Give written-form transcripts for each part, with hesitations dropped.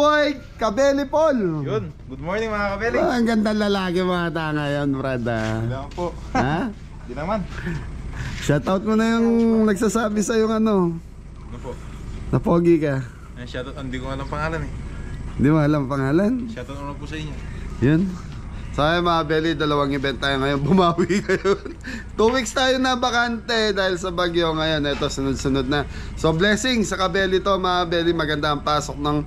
boy, Kabeli Paul. Yun, good morning mga kabeli. Ang gandang lalaki mga ta ngayon, brad. Hindi naman po. Ha? Hindi naman. Shoutout mo na yung nagsasabi sa yung ano. Ano po? Napogi ka. Shoutout, hindi ko alam pangalan eh. Hindi mo alam pangalan? Shoutout naman po sa inyo. Yun. So ay mga Belly, dalawang event tayo ngayon. Bumawi ngayon. 2 weeks tayo na bakante dahil sa bagyo ngayon. Ito sunod-sunod na. So blessing sa Kabeli to mga Belly. Maganda ang pasok ng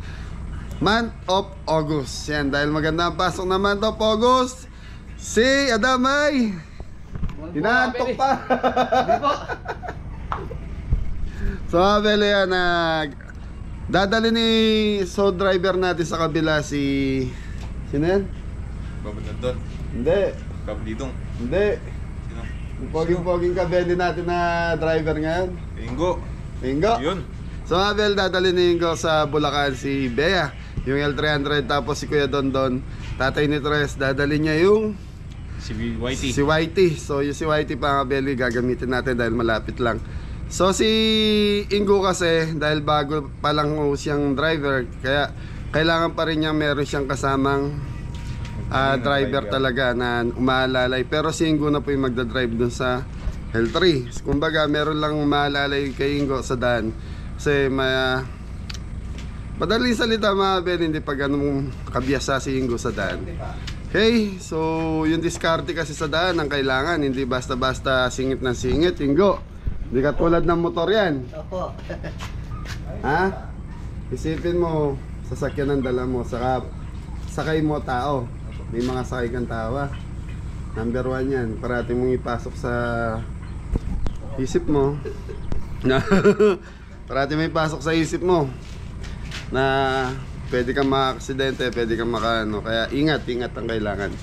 month of August. Yan, dahil maganda ang pasok ng month of August. Si Adamay hinaantok pa. So mga Belly yan, dadali ni so driver natin sa kabila si sino yan? Babandon. Hindi. Kablidong. Hindi. Sino? Poging Kabeli natin na driver ngayon. Ingo. Ingo. Yun. So Abel, dadali ni Ingo sa Bulacan si Bea, yung L300, tapos si Kuya Dondon, tatay ni Tres, dadali niya yung Si Whitey. si Whitey. So yung si Whitey pa Abel, gagamitin natin dahil malapit lang. So si Ingo kasi, dahil bago pa lang siyang driver, kaya kailangan pa rin niya meron siyang kasamang driver talaga na umaalalay. Pero si Ingo na po yung magdadrive dun sa L3. Kumbaga meron lang umaalalay kay Ingo sa daan. Kasi madaling salita mga Ben, hindi pa ganun kabiyasa si Ingo sa daan. Okay, so yung diskarte kasi sa daan ang kailangan, hindi basta-basta singit na singit, Ingo. Hindi katulad ng motor yan. Opo. Ha? Isipin mo, sasakyan ang dala mo, saka sakay mo tao. May mga sakay kang tawa. Number 1 yan. Parati mong ipasok sa isip mo. Parati mo ipasok sa isip mo na pwede kang maka-aksidente, pwede kang maka-ano. Kaya ingat ang kailangan.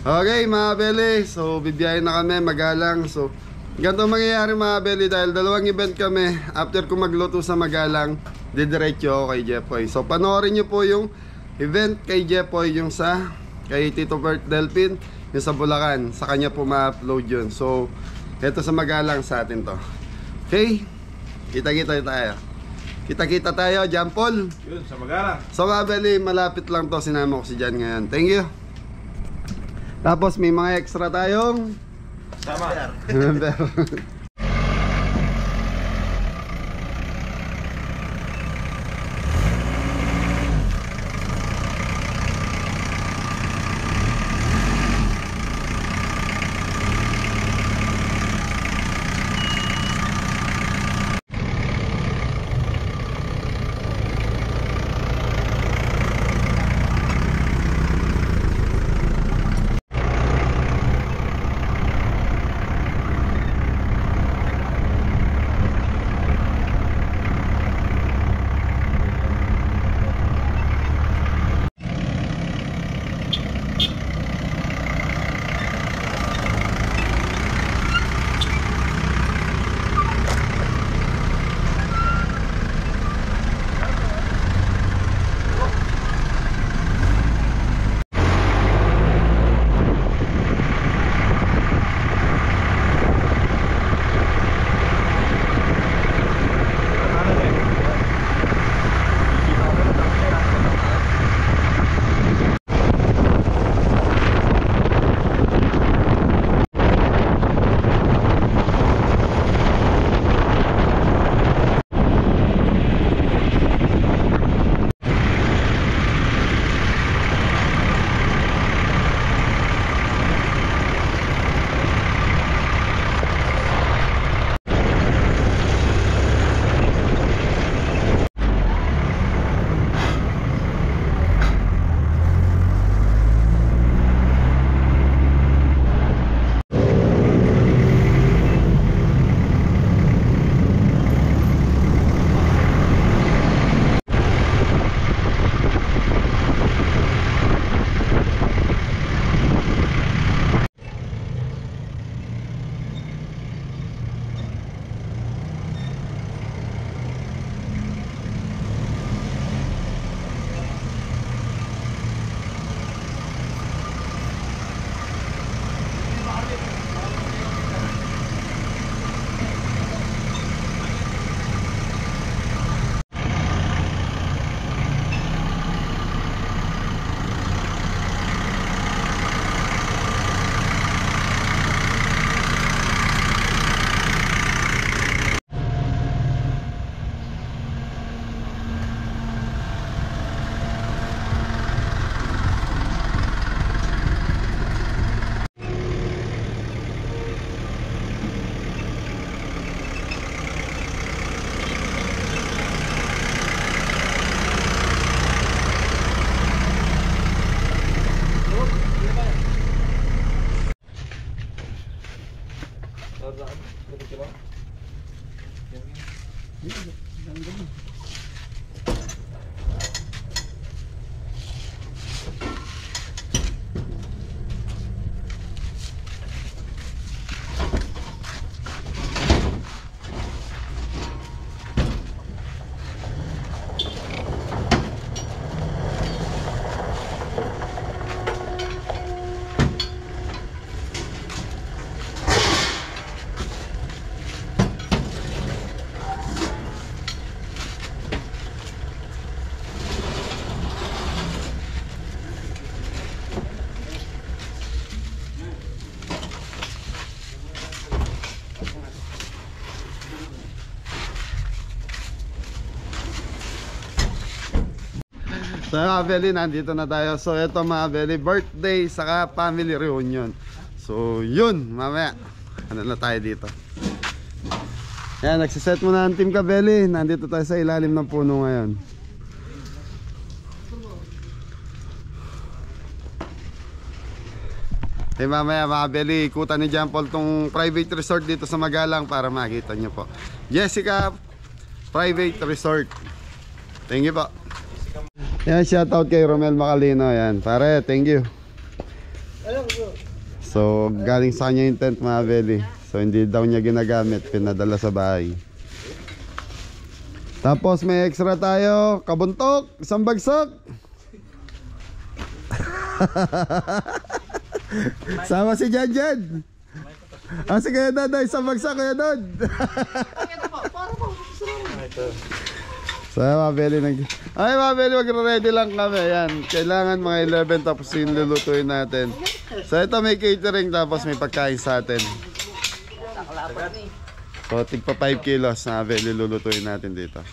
Okay mga Beli, so bibiyahin na kami, Magalang. So ganito mangyayari mga Beli, dahil dalawang event kami. After ko magluto sa Magalang, didiretso ako kay Jepoy. So panoorin nyo po yung event kay Jepoy, yung sa kay Tito Bert Delpin, yung sa Bulacan. Sa kanya po ma-upload yun. So eto sa Magalang sa atin to. Okay, kita-kita tayo. Kita-kita tayo, John Paul. Yun, sa Magalang. So mga Beli, malapit lang to. Sinama ko si John ngayon. Thank you. Tapos may mga extra tayong Sama. member. So mga Beli, nandito na tayo. So ito mga Beli, birthday saka family reunion. So yun, mamaya ano na tayo dito. Yan, nagsiset muna ang team ka Beli. Nandito tayo sa ilalim ng puno ngayon. Mamaya mga Beli, ikutan ni John Paul tong private resort dito sa Magalang para makita nyo po. Jessica Private Resort. Thank you po. Yan, shoutout kay Romel Macalino. Yan, pare, thank you. So, galing sa kanya yung tent mga Beli. So, hindi daw niya ginagamit, pinadala sa bahay. Tapos may extra tayo, kabuntok, isang bagsak. Sama si Janjan. Ah, si Kuya Dod, isang bagsak Kuya Dod. So mga Beli ay mga Beli, magre-ready lang kami. Yan, kailangan mga 11 tapos yung lulutuin natin. So ito may catering tapos may pagkain sa atin. So tigpa 5 kilos na Beli lulutuin natin dito.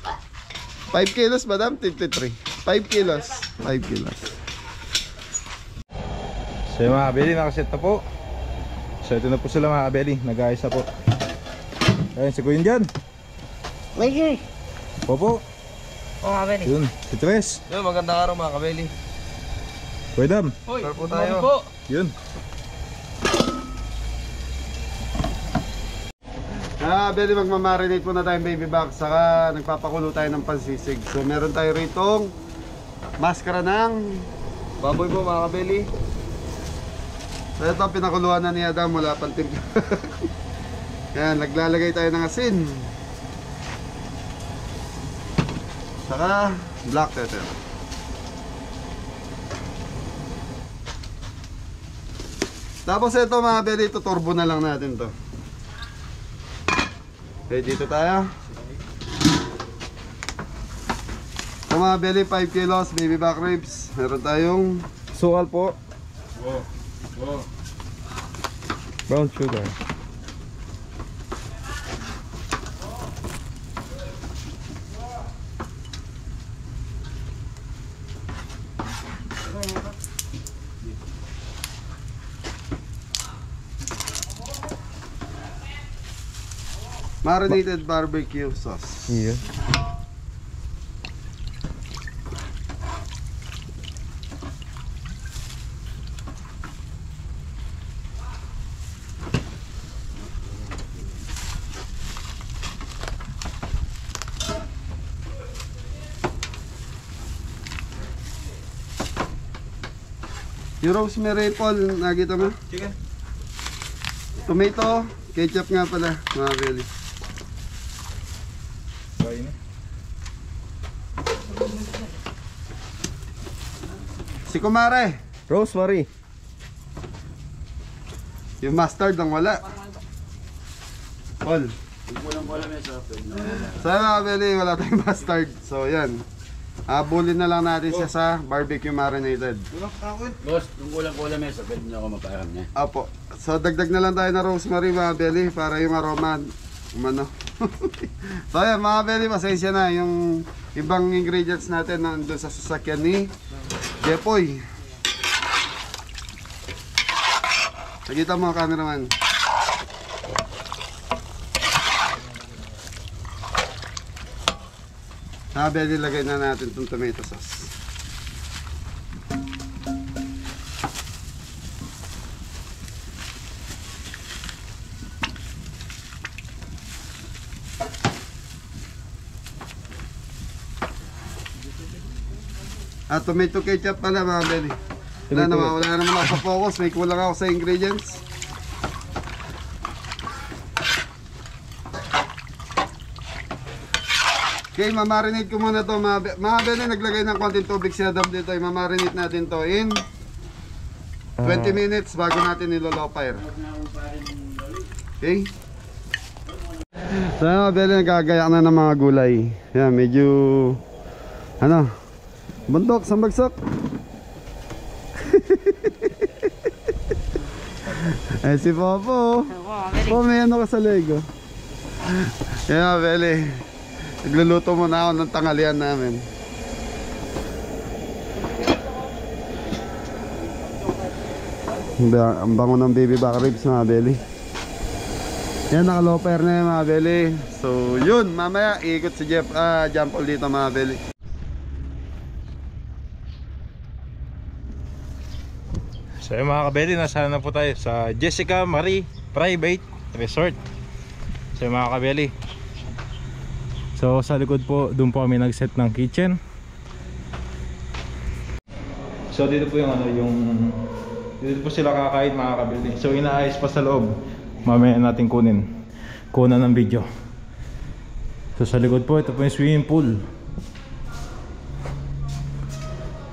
5 kilos madam, 53. 5 kilos, 5 kilos. So yung mga kabeli, nakaset na po. So ito na po sila mga kabeli, nag-aayos na po. Ayun, si Kuya dyan. Lagi. Popo. Oo nga, Beli. Yun, si Tres. Yun, magandang araw mga kabeli. Kuya Dam. Hoy, po tayo. Yun. Beli, magmamarinate po na tayong baby back. Saka nagpapakulo tayo ng pansisig. So meron tayo ritong maskara ng Baboy po mga kabeli. So ito pinakuluan na ni Adam, wala pang timpla. Yan, naglalagay tayo ng asin. Saka black pepper. Tapos ito mga Beli, tuturbo na lang natin to. Okay, dito tayo. So mga Beli, 5 kilos baby back ribs. Meron tayong Sukal po. Brown sugar. marinated barbecue sauce. Iya. Yung rosemary Paul, nakita mo? Chicken. Tomato, ketchup nga pala, mga Beli. Kain na. Si Kumare, Rosemary. yung mustard ang wala. Paul. So mga Beli, wala tayong mustard. So yan. Abulin na lang natin siya sa barbecue marinated. Boss, kung kulang-kulang may sa pwede nyo ako maparam niya. Apo. So dagdag na lang tayo ng rosemary mga Beli para yung aroma umano. So yan mga Beli, pasensya na yung ibang ingredients natin nandun sa sasakyan ni Jepoy. Nakita mo cameraman. Mga Beli, lagay na natin itong tomato sauce. Tomato ketchup pala mga Beli. Wala naman ako sa focus, may kulang ako sa ingredients. Okay, mamarinate ko muna to mga Beli, naglagay ng konting tubig si Adam dito. Mamarinate natin to in 20 minutes bago natin nilo-low fire. Okay? So mga Beli, nagkagayak na ng mga gulay. Yan, medyo bundok, sambagsak. Eh si Popo. Po, may ano ka sa Lego. Yan mga Beli, nagluluto muna ako ng tanghalian namin. Ang bango ng baby back ribs mga belly. Yan, naka-loper na yan mga belly. So yun, mamaya iikot si John Paul dito mga belly. So yung mga kabeli, nasa na po tayo sa Jessica Marie Private Resort. So yung mga kabeli, so sa likod po, doon po kami nag-set ng kitchen. So dito po yung dito po sila kakain mga kabeli. So inaayos pa sa loob, mamaya natin kunan ng video. So sa likod po, ito po yung swimming pool.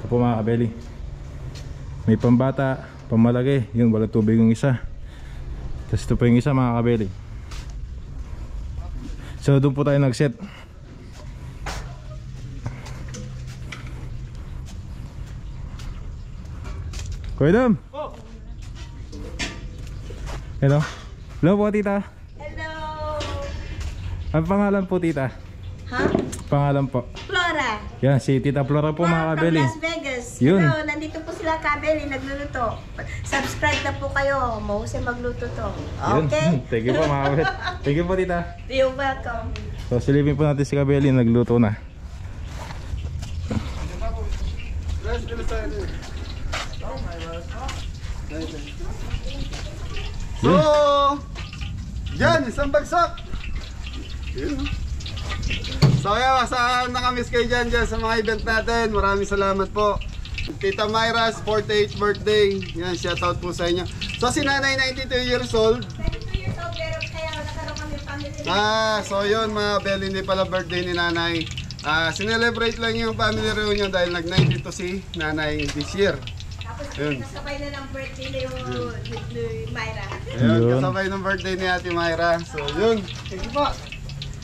Ito po mga kabeli, may pambata, pamalaki, yun, wala tubig yung isa. Tapos ito po yung isa mga kabeli. So doon po tayo nag-set. Kuya Dam! Hello? Hello po tita. Hello! Ang pangalan po tita? Ha? Pangalan po. Flora! Yan, si Tita Flora po mga From kabeli. Las Vegas. Yun. Hello, nandito po sila kabeli, nagluluto. Subscribe na po kayo, mahusay magluto to. Yun. Okay? Thank you po mga kabeli. Thank you po tita. You're welcome. So silipin po natin si Kabeli, nagluto na. So, yan, isang bagsak. Yun. So kaya saan nakamiss kayo dyan sa mga event natin. Maraming salamat po. Tita Myra's 48th birthday. Yan, shoutout po sa inyo. So si Nanay 92 years old. 22 years old pero kaya nagkaroon kami family. So yun mga Bel, hindi pala birthday ni Nanay. Sinelebrate lang yung family reunion dahil nag-92 si Nanay this year. Tapos Yun. kasabay na ng birthday na yung ni Myra. Ayun, Yun. kasabay ng birthday ni Ate Myra. So yun, thank you po.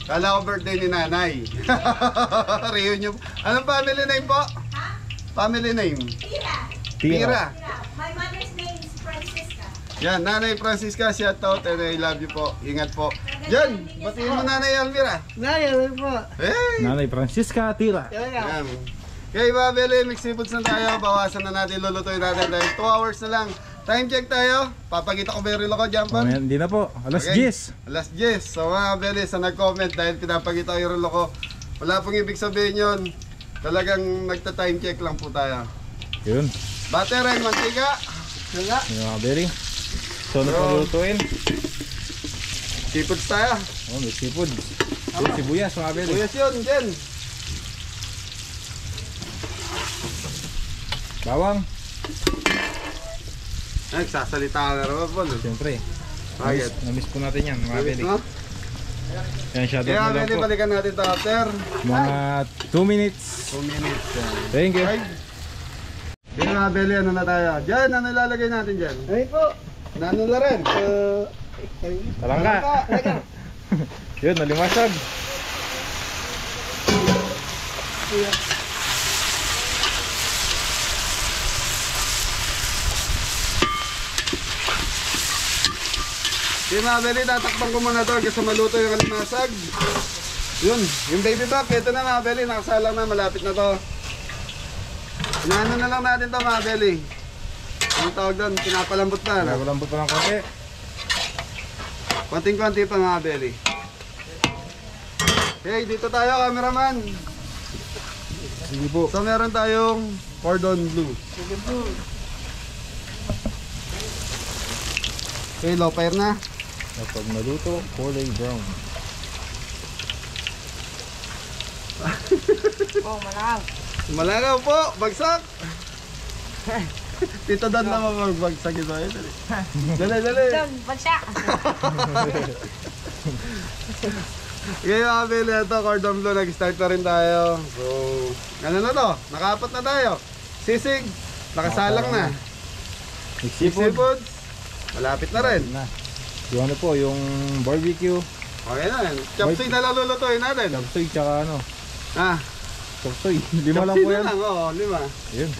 Kala ko birthday ni Nanay. Reunion. Anong family name po? Ha? Family name? Tira! Pira. My mother's name is Francisca. Yan, Nanay Francisca, shout out and I love you po. Ingat po. Yan, batiin mo Nanay Almira. Ngayon po. Hey! Nanay Francisca Tira. Yan. Okay, mga Bele, mix seafoods na tayo. Bawasan na natin, lulutuin natin dahil 2 hours na lang. Time check tayo. Papakita ko ba yung relo ko, Jampon? Mamaya, hindi na po. Alas Okay. 10. Alas 10. So mga Bele, sa nag-comment dahil pinapakita ko yung relo ko, wala pong ibig sabihin yun. Talagang nagta-time check lang po tayo. Yun. Butter and mantika. Yun nga. Yung mga Kabeli. So ano pa lutuin? Seafoods tayo. Oh, may seafood. Yung sibuyas mga Kabeli. Buyas yun, Jen. Bawang. Ay, sasalita na naman po. Siyempre. Bakit? Namiss po natin yan mga Kabeli. No? Yan, shoutout Kaya na lang Bele, po. balikan natin ito after Mga 2 minutes. 2 minutes. Yan. Thank you. Okay. Yung mga Bele, ano na tayo? Diyan, ano ilalagay natin dyan? Ay po. Nano na rin? Talangka. Yun, nalimasag. Yung mga Bele, tatakpan ko muna ito kasi maluto yung kalimasag. Yun, yung baby back, ito na mga Bele, nakasalang na, malapit na to. Inaano na lang natin to mga Bele. Ang tawag doon, pinapalambot na. No? Nagulambot pa ng konti. Konting-konti pa mga Bele. Okay, dito tayo cameraman. Sige po. So meron tayong cordon bleu. Okay, low fire na. Kapag naluto, kulay brown. Oh, malakaw. Malakaw po, bagsak. Tito Dan na magbagsak ito. Dali, dali. Doon, bagsak. Okay mga Bele, ito cordon bleu, nag-start na rin tayo. So, ano na to? Nakaapat na tayo. Sisig, nakasalang na. Seafood. Seafood, malapit na rin. Na. Yung ano po, yung barbecue. Okay na, chopsuey na lang lulutuin natin. Chopsuey tsaka ano. Ah, Chopsuey. 5 lang po chopsuey yan. na lang, oo, 5. Yun.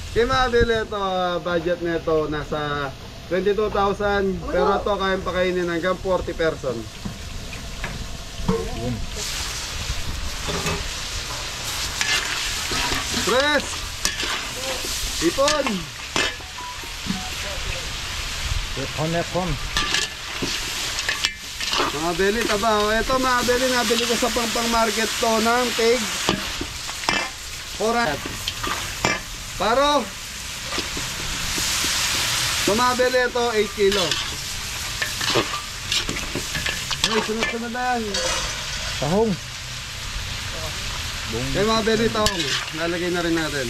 Kaya mga Bele, ito, budget nito nasa 22,000. Pero ito, kayang pakainin hanggang 40 person. Yun. Tres! Ipon! Nepon. Mga beli, taba. Ito mga beli, nabili ko sa Pampang Market to ng pig. Orat. Paro. So mga beli, ito 8 kilo. Ay, sunod-sunod na yan. Tahong. Kaya mga beli, taong. Lalagay na rin natin.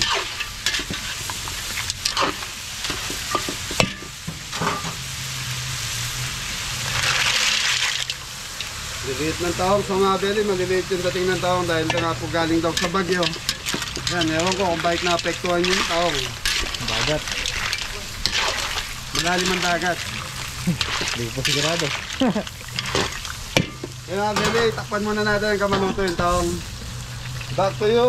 Maliliit ng taong sa mga beli, maliliit yung dating ng taong dahil nga po galing daw sa bagyo. Yan, ewan ko kung bakit naapektuhan yung taong. Dagat. Malalim ang dagat. Hindi ko po sigurado. Kaya mga beli, takpan muna natin ang kamaluto yung taong. Back to you.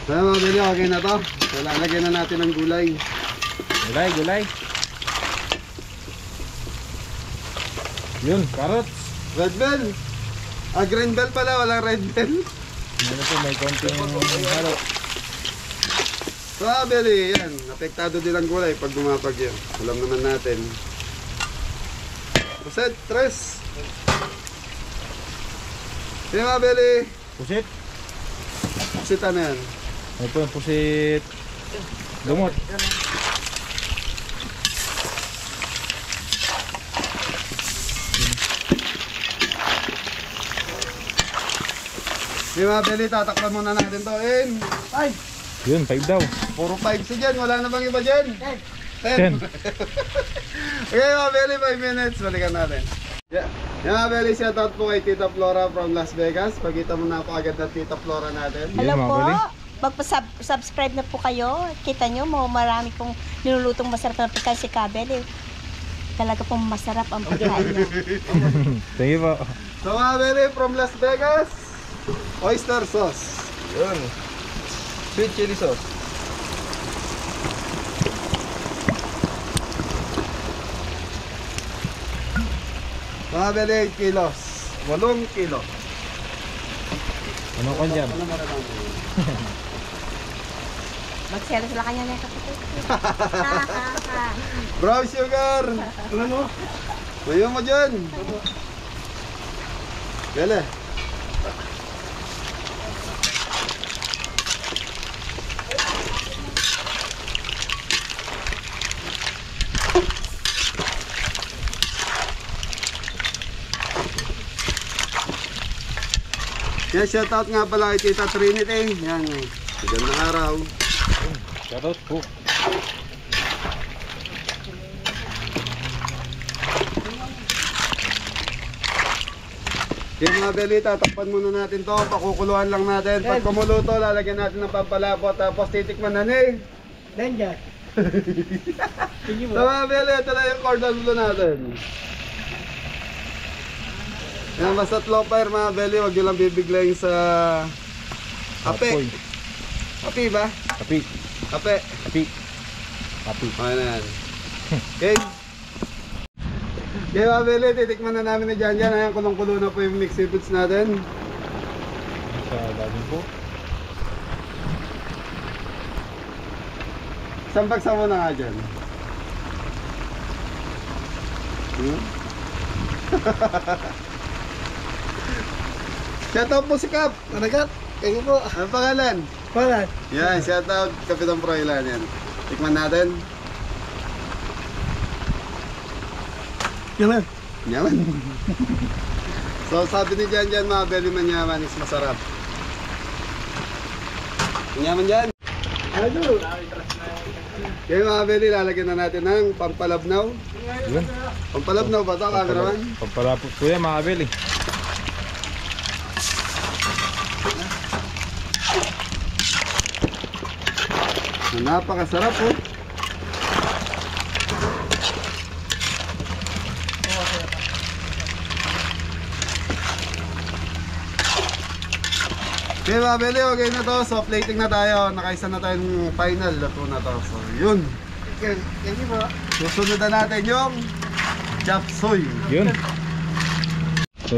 Kaya mga beli, okay na to. So, lalagyan na natin ng gulay. Gulay. Yun, carrots. Red bell. Green bell pala, walang red bell. Ano po, may konting halo. So mga beli, yan. Apektado din ang gulay pag bumapagyo. Alam naman natin. Puset, tres. Kaya mga beli, Pusit. pusitan na yan. Ano po yung pusit? Lumot. Kaya mga beli, tatakpan muna natin to in 5. Yun, 5 daw. Puro 5 si Jen, wala na bang iba Jen? 10. 10. Okay mga beli, 5 minutes, balikan natin. Yeah. Mga beli, shoutout po kay Tita Flora from Las Vegas. Pagkita mo na po agad na Tita Flora natin. Yun, Hello mga po. bali. Magpa-subscribe na po kayo. Kita nyo mo, marami pong nilulutong masarap na pagkain si Kabel. Talaga pong masarap ang pagkain niya. Thank you po. So mga beli, from Las Vegas, oyster sauce. Yun. Sweet chili sauce. Mga beli, 8 kilos. 8 kilo. Ano ka dyan? Magsero sila kanya na kapatid. Brown sugar. Ano? Mayo mo dyan. Bele. Yan, shoutout nga pala kay Tita Trinity. Yan, magandang araw. Shoutout po. Yung mga belita, takpan muna natin to. Pakukuluan lang natin. Pag kumuluto, lalagyan natin ng pampalapot. Tapos titikman na ni. Danger. So mga belita, ito na yung cordon bleu natin. Yan, basta low fire mga belly. Huwag nyo lang bibiglayin sa ape. Apoy. Ape ba? Kapi. Ape. Kapi. Kapi. Okay na yan. Okay. Okay mga belly, titikman na namin ni Jan Jan. Ayan, kulong-kulo na po yung mixed seafoods natin. Sa bagong po. Sambagsa mo na nga dyan. Shoutout po si Kap. Managat. Kayo po. Ano pangalan? Palat. Yan, shoutout Kapitan Froilan yan. Tikman natin. Yaman. Yaman. So sabi ni Jan Jan, mga belly manyaman is masarap. Manyaman dyan. Ano? Kaya mga belly, lalagyan na natin ng pampalabnaw. Yun. Pampalabnaw ba ito, cameraman? Pampalapot po yan mga kabel eh. Napakasarap po. Okay mga belly, okay na to. So plating na tayo. Nakaisa na tayong final. Lato na to. So yun. Thank you po. Susunod na natin yung chop suey. Yun. So,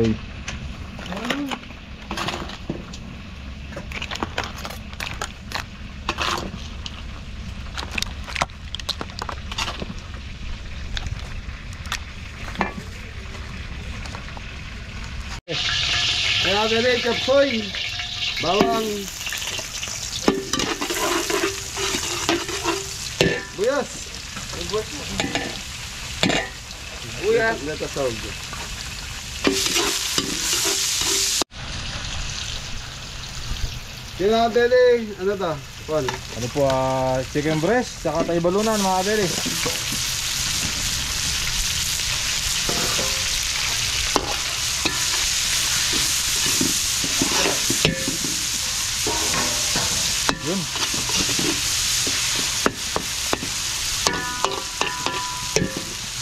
Mga beli, kapsoy. Bawang. Buyas. Buyas. Leta sog. Yung mga beli, ano to? Paul? Ano po, chicken breast, saka tayo balunan mga beli. Yun.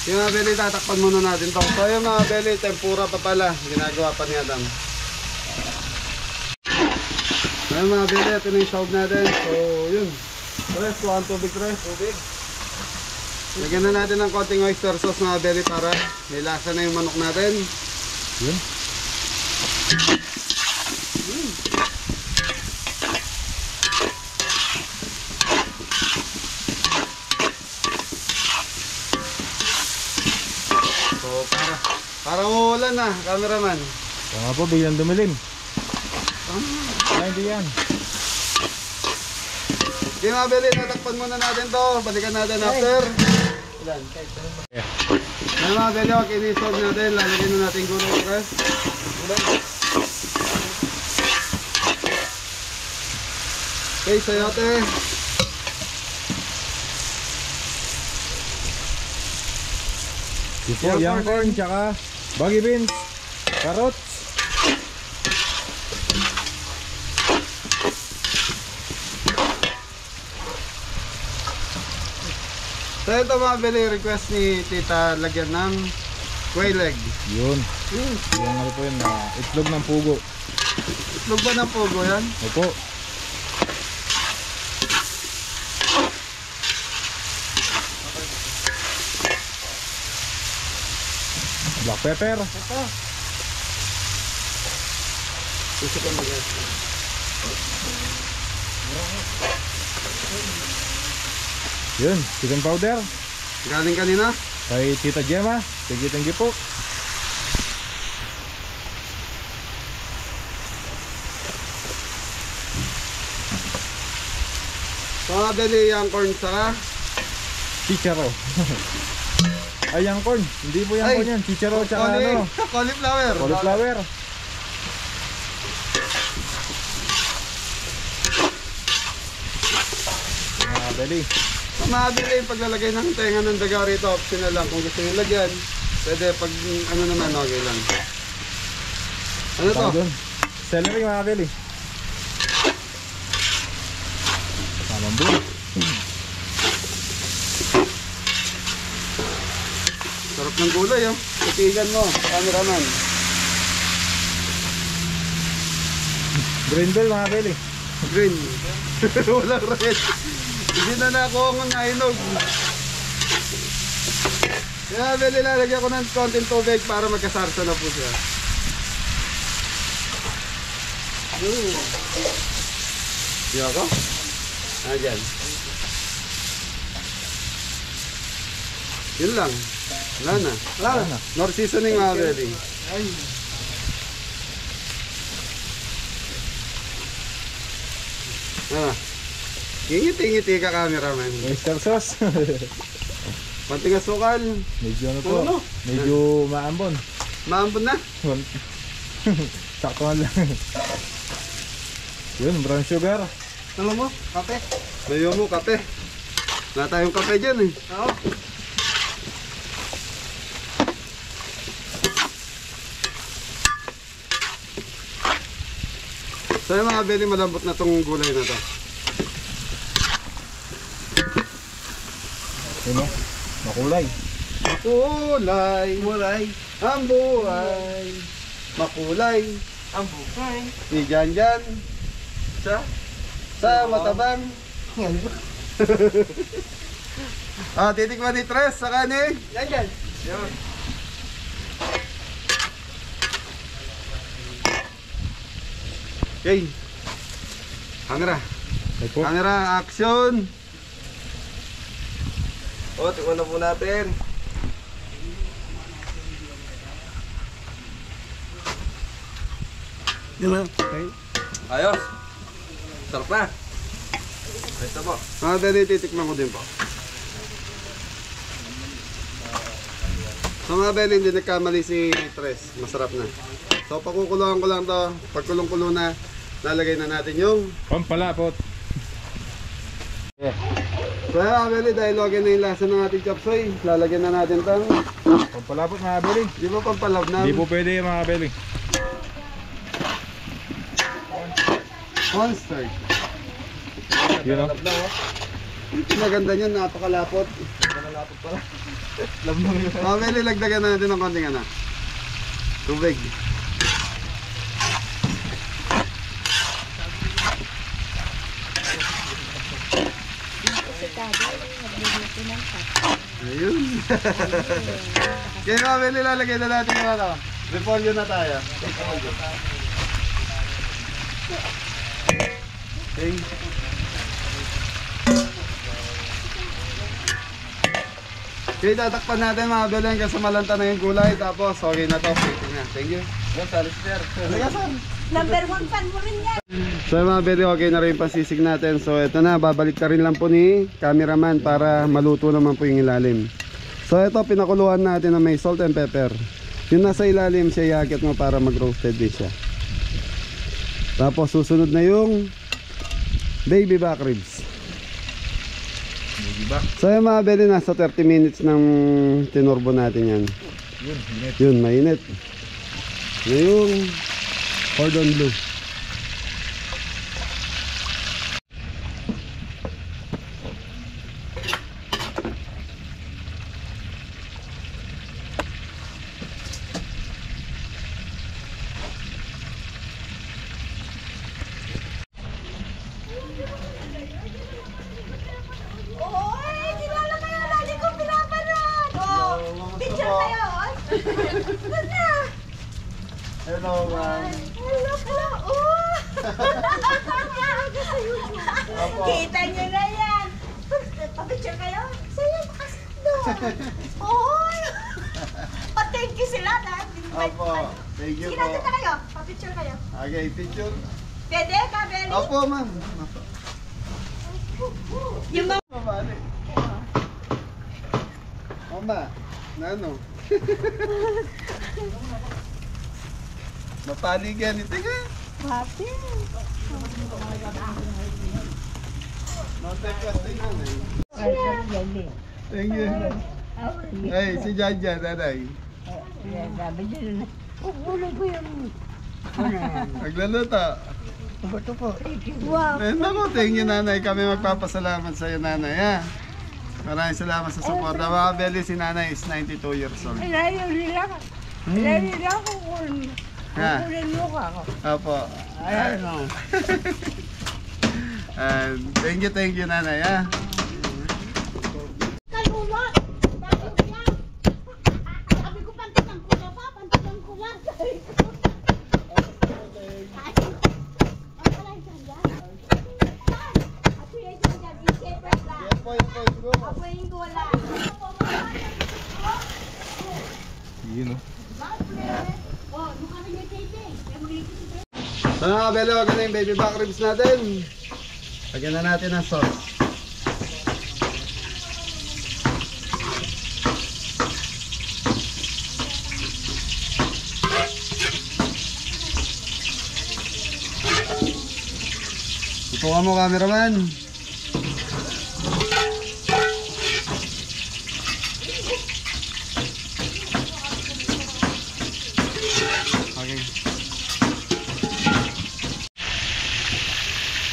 Yung mga beli, tatakpan muna natin to. So yung mga beli, tempura pa pala. Ginagawa pa ni Adam. Ayun mga bili, ito na yung sahog natin. So, yun. Tres, kuha ang tubig, tres. Tubig. Lagyan na natin ng konting oyster sauce mga bili para may lasa na yung manok natin. Yun. So, parang uulan na, cameraman. Kaya nga po, biglang dumilim. Ay, hindi yan. Okay mga bili, tatakpan muna natin to. Balikan natin after. Ilan? Ayun mga bili, kinisog natin. Lalagyan na natin gulay, tres. Gulay. Okay, sayote. Ito, young corn, tsaka baggy beans, carrots. So ito mga bili, request ni tita lagyan ng quail egg. Yun. Yung ano po yun, itlog ng pugo. Itlog ba ng pugo yan? Opo. Black pepper. Gusto ko mag Yun, chicken powder. galing kanina. Kay Tita Gemma. Thank you po. So mga bili, yung corn sa Chicharo. Ay, young corn. Hindi po young Ay, corn yan. Chicharo tsaka ano. cauliflower. Cauliflower. Mga beli. So mga bili, paglalagay ng tenga ng daga rito, optional lang. Kung gusto nyo lagyan, pwede pag ano naman, okay lang. Ano to? Tawag doon. Celery mga beli. Mamambu. Sarap ng gulay, oh. Titigan mo, cameraman. Green bell mga beli. Green. Walang red. Hindi na nakuha ng nainog. Kaya bili, lalagyan ko ng konting tubig para magkasarsa na po siya. Di ako? Dyan. Yun lang. Wala na. Wala na. Nor seasoning mga beli. Ngingiti-ngiti ka, cameraman. Oyster sauce. Konting asukal. Medyo ano po. Ano? Medyo maambon. Maambon na. Saktuhan lang. Yun, brown sugar. Alam mo, kape. Mayo mo, kape. Wala tayong kape dyan eh. Oo. So yung mga beli, malambot na tong gulay na to. Yun o. Makulay. Makulay. Muray. Ang buhay. Makulay. Ang bukay. Ni Janjan. Sa matabang. Yan. Titikman ni Tres sa kanin. Yan yan. Yun. Okay. Camera. Ay po. Camera, action. O, tikman na po natin. Yun lang. Okay. Ayos. Sarap na. Ito po. Mga Beli, titikman ko din po. So mga Beli, hindi nagkamali si Tres. Masarap na. So pakukuluan ko lang to. Pag kulong-kulo na, lalagay na natin yung... Pampalapot. So mga Beli, dahil login na yung lasa ng ating chop suey, lalagyan na natin tong... Pampalapot mga Beli. Di ba pampalab na? Hindi po pwede mga Beli. Monster. Yun o. Maganda niyan, napakalapot. Nalalapot pala. Love mo yun. Mga Beli, lagdagan na natin ng konting ano. Tubig. Si Kabel, nagluluto ng pat. Ayun. Kaya mga Beli, lalagay na natin yung ano. Repolyo na tayo. Okay. Okay, tatakpan natin mga Beli hanggang sa malanta na yung gulay. Tapos, okay na to. Thank you. Yan, salis sir. Number 1 fan mo rin yan. So mga Beli, okay na rin yung pasisig natin. So ito na, babalik na rin lang po ni cameraman para maluto naman po yung ilalim. So ito, pinakuluan natin na may salt and pepper. Yung nasa ilalim siya, iakit mo para mag-roasted din siya. Tapos susunod na yung baby back ribs. Baby back. So yung mga Beli, nasa 30 minutes ng tinurbo natin yan. Yun, init. Yun, mainit. Na yung cordon bleu. Oy, kilala kayo. Lagi kong pinapanood. Oh, picture kayo. Doon na. Hello, ma'am. Hello, hello. Oh. Kita nyo na yan. Pa-picture kayo? Sa'yo, kasi doon. Oy. Pa-thank you sila dahil. Opo, thank you Sige, po. nandun na kayo. Pa-picture kayo. Okay, picture. Pwede, Kabeli? Opo, ma'am. Yung mga... Mabali. Mama, na ano? Mapalig yan. Ito nga. Happy. Note-casting yan eh. Thank you. Ay, si Janjan, nanay. Nagluluto. Wow. Eh, naku, thank you, nanay. Kami magpapasalamat sa iyo, nanay, ha? Maraming salamat sa support. Mga Beli, si nanay is 92 years old. Ha? Opo. And thank you, nanay, ha? Kalunod! Bakit yan? Sabi ko, pantikan ko na pa, pantikan ko lang. Apoyin ko wala. Yun o. Oh, mukha rin yung TV. So mga Beli, wag na yung baby back ribs natin. Lagyan na natin ng sauce. Tutukan mo, cameraman. Okay.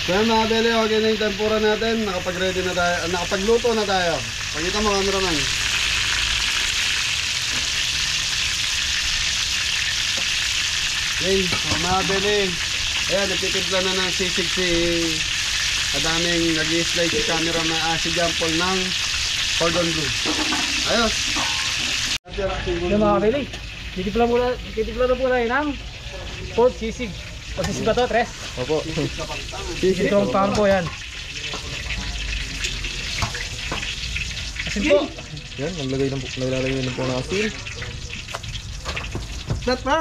So yun mga Beli, okay na yung tempura natin. Nakapag-ready na tayo, nakapagluto na tayo. Pakita mo, cameraman. Okay, so mga Beli, ayan, nagtitimpla na ng sisig si kadaming nag-i-slide si cameraman, si John Paul ng cordon bleu. Ayos. Yung mga kabili, titipla na po tayo ng pork sisig. O sisig ba to, Tres? Opo. Sisig itong pampo yan. Asin po. Yan, naglalagay ng po ng asin. Snap pa?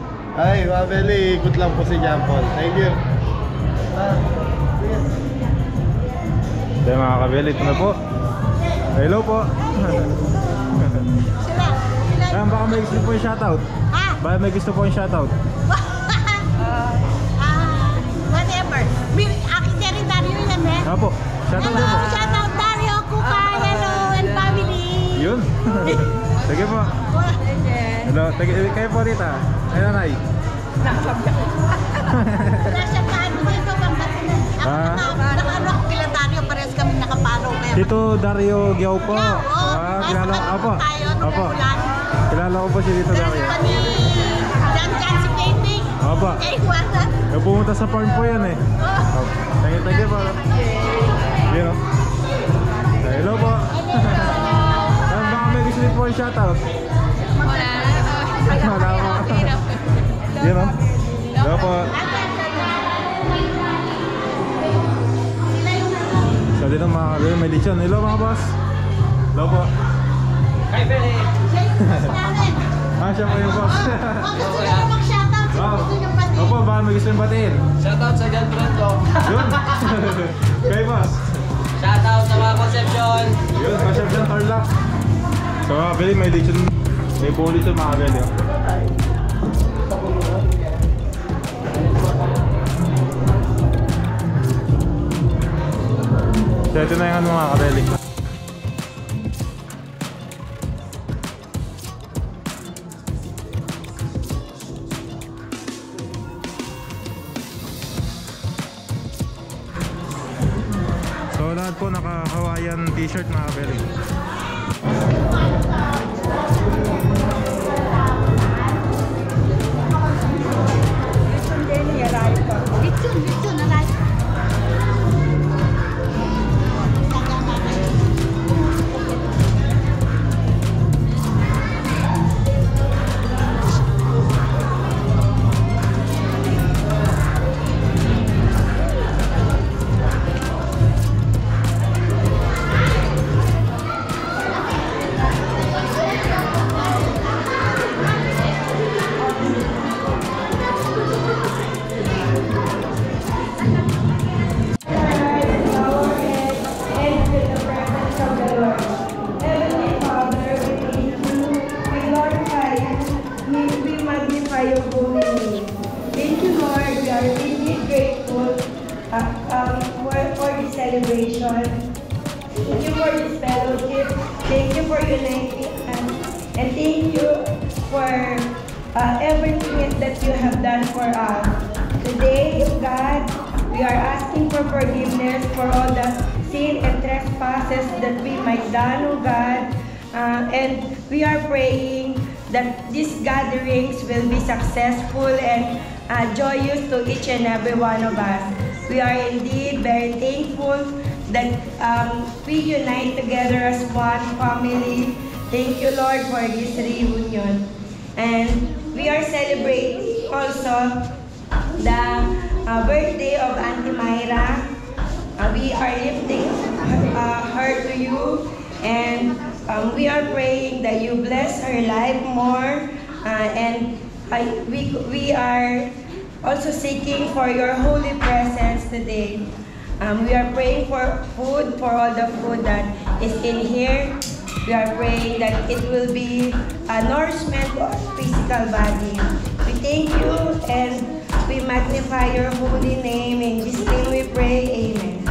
Ay, Mabeli, ikot lang po si John Paul. Thank you. Kaya mga kabeli, ito na po. Hello po. Ayan, baka may gusto po yung shoutout. Baka may gusto po yung shoutout. Whatever. Akin na rin Dario yan eh. Apo, shoutout din po. Shout out Dario, Kuka, hello, and family. Yun. Sige po. Hello, kayo po rita. Ay nanay. Wala siya paano dito, pambatin. Nakaano ako kila Dario, parehas kami nakapalo. Dito Dario Giaw po. Kilala ko. Apo. Apo. Kilala ko po si Dito Dario. Ni Jan si Painting. Apo. Eh, wala. Pumunta sa farm po yan eh. Thank you po. Yun o. Hello po. Baka may gusto niyo po yung shoutout. Wala po. Yun o. Hello po. So dito mga kabili, may lechon. Hello mga boss. Hello po. Siya po yung boss. Gusto niyo mag-shoutout, gusto niyo pati. Opo, baka may gusto yung batiin. Shoutout sa girlfriend ko. Yun. Kay boss. Shoutout sa mga Concepcion. Yun, masyap dyan, Tarlac. So mga kabili, may lechon. May buong lechon mga kabili. So ito na yung ano mga kabili. So lahat po naka-Hawaiian t-shirt mga kabili. Litsun, alay. For this celebration. Thank you for this fellowship. Thank you for uniting us. And thank you for everything that you have done for us. Today, God, we are asking for forgiveness for all the sin and trespasses that we might done, oh God. And we are praying that these gatherings will be successful and joyous to each and every one of us. We are indeed very thankful that we unite together as one family. Thank you, Lord, for this reunion. And we are celebrating also the birthday of Auntie Myra. We are lifting her to you, and we are praying that you bless her life more. And we are also seeking for your holy presence today. We are praying for food, for all the food that is in here. We are praying that it will be a nourishment to our physical body. We thank you and we magnify your holy name. In this name we pray, amen.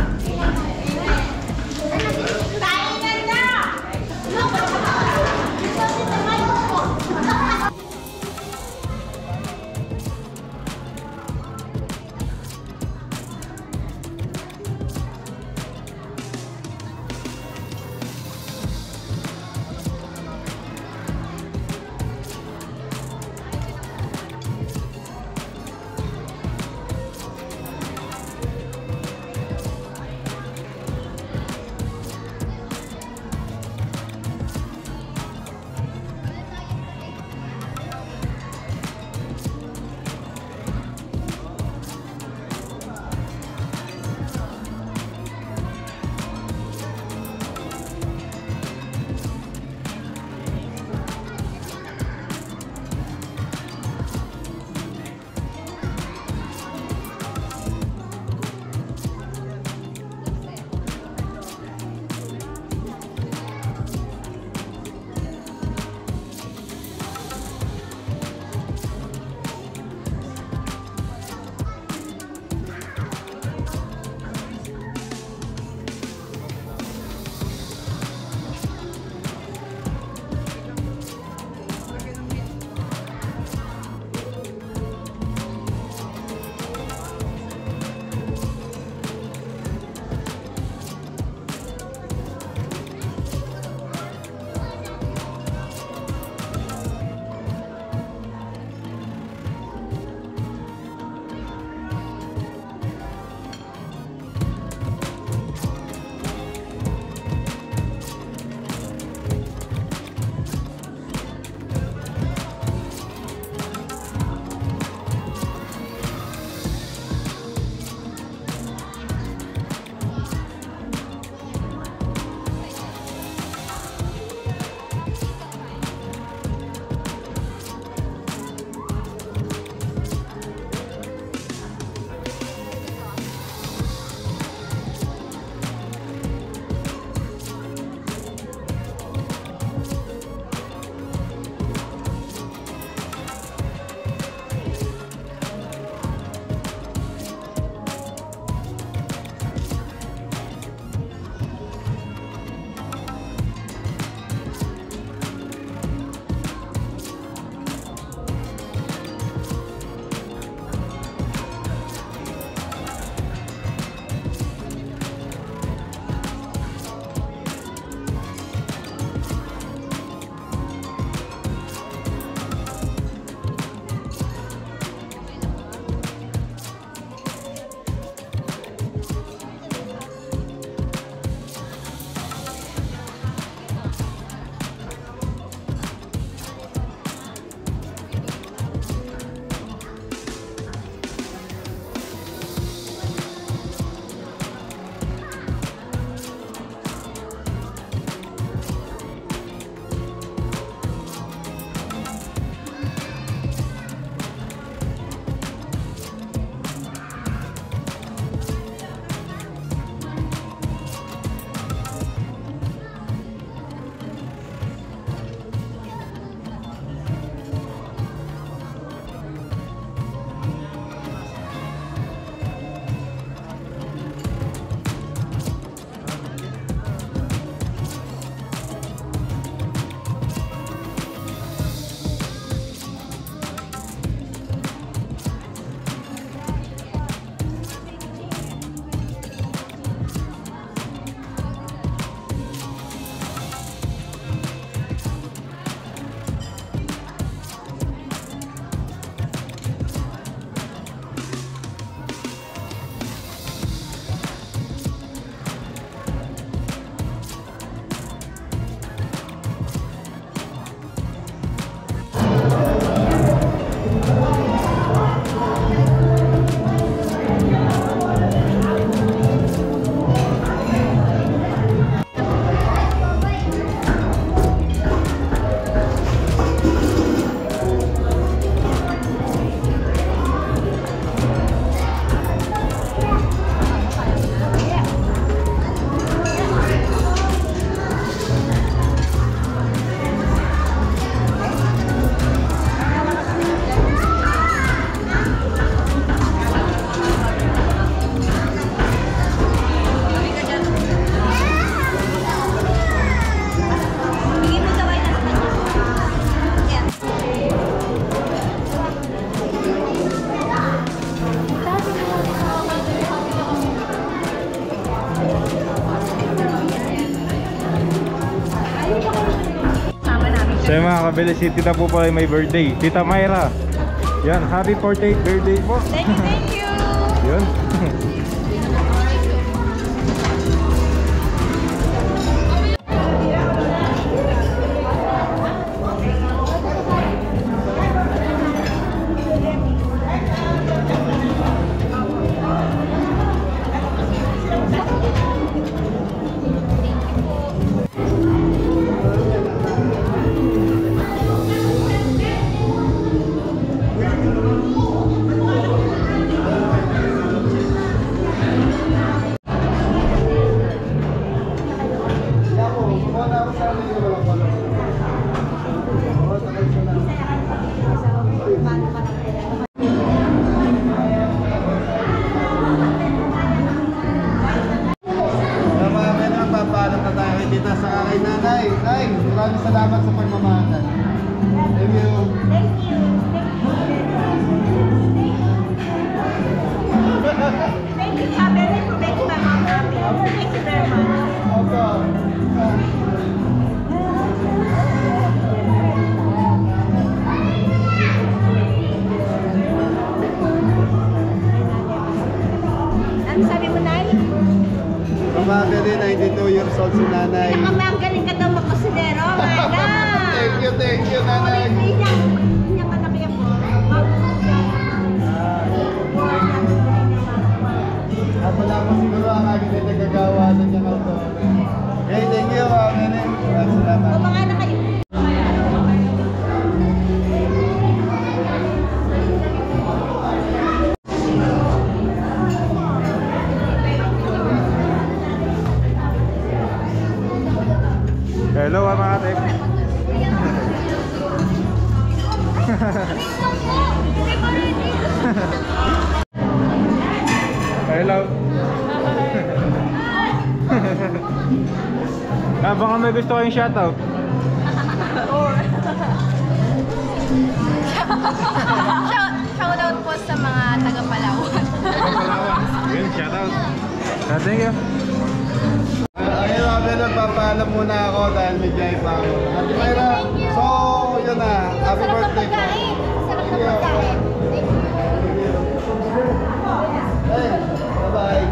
So yung mga kabili, si Tita po pala may birthday. Tita Myra. Yan, happy 48th birthday po. Thank you, thank you. Yun. Maraming salamat sa pagmamahal. Thank you. Thank you. Thank you, Kabele, for making my mom happy. Thank you very much. Ano sabi mo, Nay? Kabeli, 92 years old si nanay. Ang galing ka daw magkusinero, Mana. Thank you, nanay. Hindi niya malaki ako. At wala po siguro ang aking nagagawa ng niyang auto. Okay, thank you, Kabeli. Maraming salamat. Mga na kayo. Hello mga ate. Hello. Baka may gusto kayong shoutout. Shoutout po sa mga taga-Palawan. Palawan. Yun, shoutout. Thank you. Ayun, Kabeli, papaalam muna ako dahil may jay pa ako. Ate Myra, so yun na. Happy birthday po. Sarap na pagkain. Hey, bye-bye.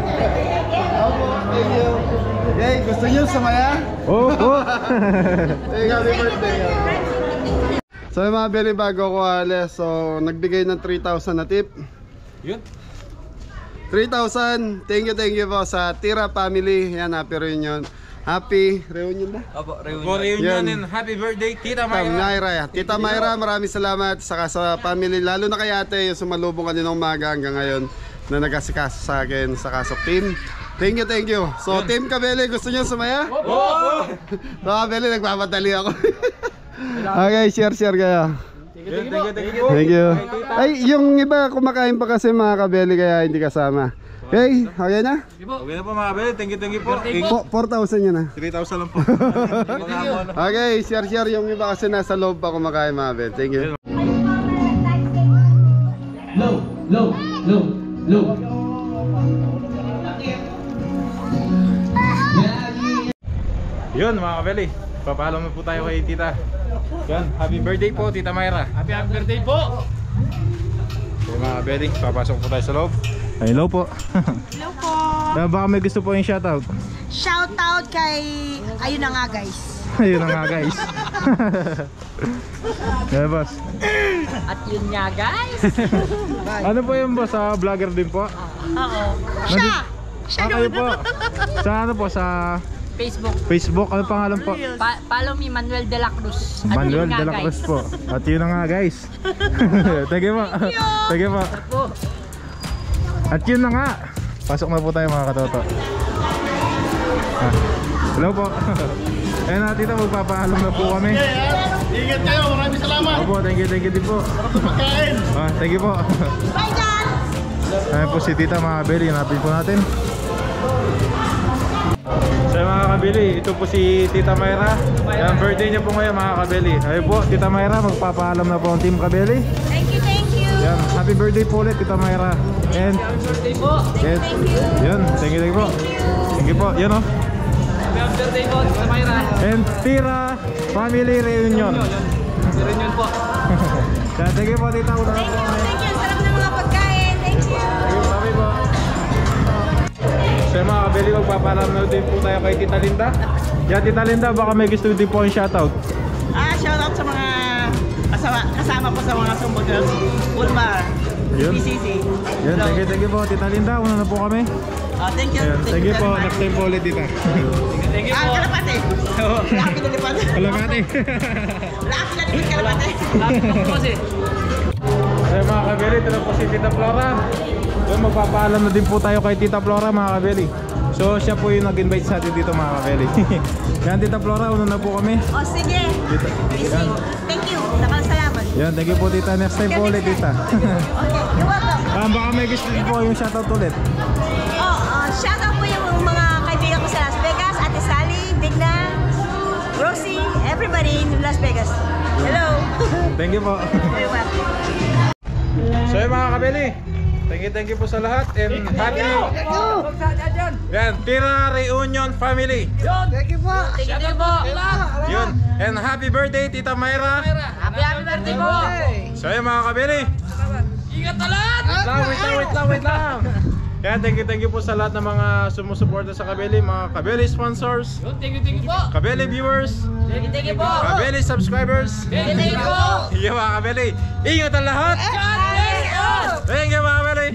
Opo, thank you. Hey, gusto niyo sumaya? Oh, oh. Hey, happy birthday. So yung mga Beli, bago ko alis, so nagbigay ng 3,000 na tip. Yun. 3,000. Thank you po sa Tira family. Yan, happy reunion. Happy reunion na? Opo, For reunion. reunion Yan. and happy birthday Tita Tita Myra. Myra. Tita Myra, maraming salamat. Saka sa family, lalo na kay ate, yung sumalubong kanina umaga hanggang ngayon na nag-asikaso sa akin sa Kasok Team. Thank you. So, Team Kabeli, gusto nyo sumaya? Oh! So, Kabeli, nagpapadali ako. Okay, share kayo. Thank you. Thank you. Ay, yung iba kumakain pa kasi mga Kabeli kaya hindi kasama. Okay, okay na? Okay na po mga kabeli. Thank you po. 4,000 yun na. 3,000 lang po. Okay, share yung iba kasi nasa loob pa kumakain mga Kabeli. Thank you. Low. Yun mga kabeli. Papaalam na po tayo kay Tita. Yan, happy birthday po Tita Myra. Happy birthday po. Okay mga kabeli, papasok po tayo sa loob. Hello po. Hello po. Baka may gusto po yung shoutout. Shout out kay... Ayun na nga, guys. Ayun na nga guys. Yeah, boss. At yun nga, guys. Ano po yung boss? Vlogger din po? Oo. Siya Kayo po. Sa ano po? Sa Facebook. Ano pangalan po? Follow me, Manuel de la Cruz. At Manuel yun nga, de la guys. Cruz po. At yun na nga guys. Thank you po. Thank you po. At yun na nga. Pasok na po tayo mga katoto. Hello po. Ayun na tita, magpapaalam na po kami. Ingat kayo, maraming salamat. Opo, thank you din po. Pagkain. Thank you po. Bye, guys. Ayun po si tita mga kabili. Hanapin po natin. So mga kabili, ito po si Tita Myra. Yan, birthday niya po ngayon mga kabili. Ayun po, Tita Myra, magpapaalam na po ang Team Kabili. Thank you. Yan, happy birthday po ulit Tita Myra. And Happy birthday po. yes, yun, thank you po. Thank you po, yan o. Happy birthday po, Tita Myra. And Tira Family Reunion. Reunion po. Yan, thank you po Tita. Thank you. Sarap ng mga pagkain. Thank you. Sabi po. So mga kabili, magpapalaro din po tayo kay Tita Linda. Yan Tita Linda, baka may gusto din po yung shoutout. Shoutout sa mga kasama ko sa mga Sumbo Girls, Ulmar, Yun. PCC. Yan, thank you po Tita Linda, una na po kami. Thank you. Yan, thank you po, next time po ulit Tita. Thank you po. Kalapate. Wala kami nalipad. Kalapati. Wala kami nalipad kalapate. Lapit po kasi. So mga kabili, ito na po si Tita Flora. So magpapaalam na din po tayo kay Tita Flora mga kabili. So siya po yung nag-invite sa atin dito mga kabili. Yan Tita Flora, una na po kami. O sige. Yan. Thank you. Nakasalamat. Yan, thank you po Tita, next time po ulit Tita. Okay, you're welcome. Baka may gusto din po yung shoutout ulit. Shoutout po yung mga kaibigan ko sa Las Vegas, Ate Sally, Digna, Rosie, everybody in Las Vegas. Hello. Thank you po. You're welcome. So yung mga kabili, thank you po sa lahat and happy yan, Tira Reunion Family. Thank you po. Yun, and happy birthday Tita Myra. Happy birthday po. So yung mga kabili, Ingat na lahat. wait lang. Kaya thank you po sa lahat ng mga sumusuporta sa kabili, mga kabili sponsors, Thank you po. kabili viewers, Thank you po. kabili subscribers. Thank you po. Yung mga kabili, ingat ang lahat. God bless us. Thank you mga kabili.